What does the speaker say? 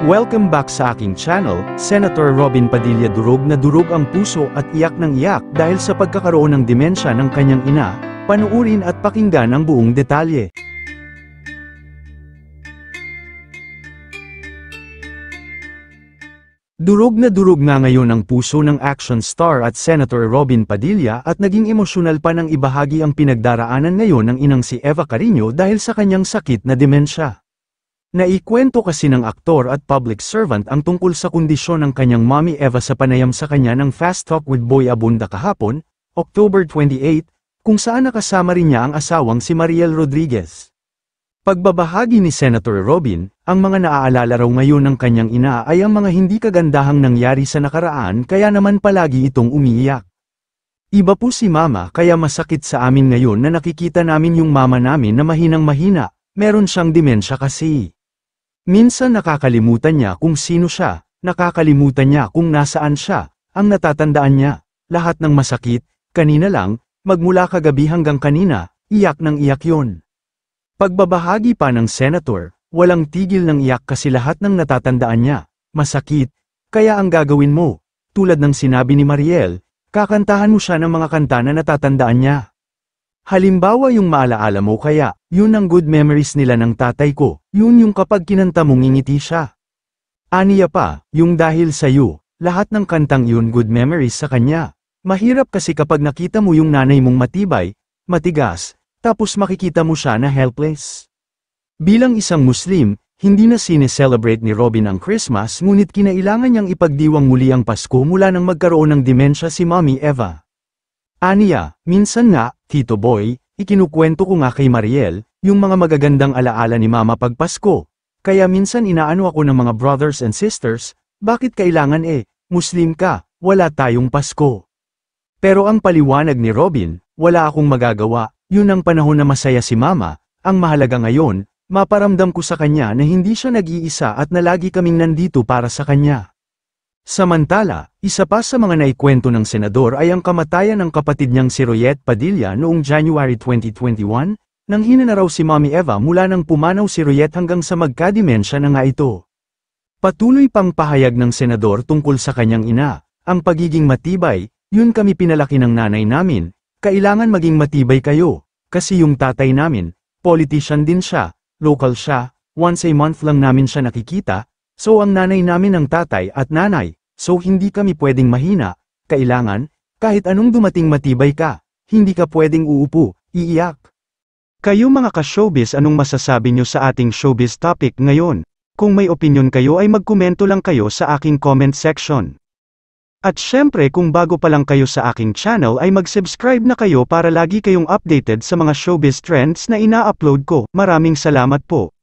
Welcome back sa aking channel. Senator Robin Padilla durog na durog ang puso at iyak ng iyak dahil sa pagkakaroon ng demensya ng kanyang ina. Panuurin at pakinggan ang buong detalye. Durog na durog nga ngayon ang puso ng action star at Senator Robin Padilla at naging emosyonal pa ng ibahagi ang pinagdaraanan ngayon ng inang si Eva Carino dahil sa kanyang sakit na demensya. Naikwento kasi ng aktor at public servant ang tungkol sa kondisyon ng kanyang mommy Eva sa panayam sa kanya ng Fast Talk with Boy Abunda kahapon, October 28, kung saan nakasama rin niya ang asawang si Mariel Rodriguez. Pagbabahagi ni Senator Robin, ang mga naaalala raw ngayon ng kanyang ina ay ang mga hindi kagandahang nangyari sa nakaraan kaya naman palagi itong umiiyak. Iba po si mama kaya masakit sa amin ngayon na nakikita namin yung mama namin na mahinang-mahina, meron siyang demensya kasi. Minsan nakakalimutan niya kung sino siya, nakakalimutan niya kung nasaan siya, ang natatandaan niya, lahat ng masakit, kanina lang, magmula kagabi hanggang kanina, iyak ng iyak yon. Pagbabahagi pa ng senator, walang tigil ng iyak kasi lahat ng natatandaan niya, masakit, kaya ang gagawin mo, tulad ng sinabi ni Mariel, kakantahan mo siya ng mga kanta na natatandaan niya. Halimbawa yung maalaala mo kaya, yun ang good memories nila ng tatay ko, yun yung kapag kinanta mong ngingiti siya. Aniya pa, yung dahil sa'yo, lahat ng kantang yun good memories sa kanya. Mahirap kasi kapag nakita mo yung nanay mong matibay, matigas, tapos makikita mo siya na helpless. Bilang isang Muslim, hindi na sineselebrate ni Robin ang Christmas ngunit kinailangan niyang ipagdiwang muli ang Pasko mula nang magkaroon ng demensya si Mommy Eva. Aniya, minsan nga, Tito Boy, ikinukwento ko nga kay Mariel, yung mga magagandang alaala ni Mama pag Pasko. Kaya minsan inaano ako ng mga brothers and sisters, bakit kailangan Muslim ka, wala tayong Pasko. Pero ang paliwanag ni Robin, wala akong magagawa, yun ang panahon na masaya si Mama, ang mahalaga ngayon, maparamdam ko sa kanya na hindi siya nag-iisa at na lagi kaming nandito para sa kanya. Samantala, isa pa sa mga naikwento ng senador ay ang kamatayan ng kapatid niyang si Royette Padilla noong January 2021, nang hina na raw si Mommy Eva mula nang pumanaw si Royette hanggang sa magkademensya na nga ito. Patuloy pang pahayag ng senador tungkol sa kanyang ina, ang pagiging matibay, yun kami pinalaki ng nanay namin, kailangan maging matibay kayo, kasi yung tatay namin, politician din siya, local siya, once a month lang namin siya nakikita, so ang nanay namin ang tatay at nanay. So hindi kami pwedeng mahina, kailangan, kahit anong dumating matibay ka, hindi ka pwedeng uupo, iiyak. Kayo mga ka-showbiz, anong masasabi nyo sa ating showbiz topic ngayon? Kung may opinion kayo ay magkomento lang kayo sa aking comment section. At syempre kung bago pa lang kayo sa aking channel ay mag-subscribe na kayo para lagi kayong updated sa mga showbiz trends na ina-upload ko. Maraming salamat po.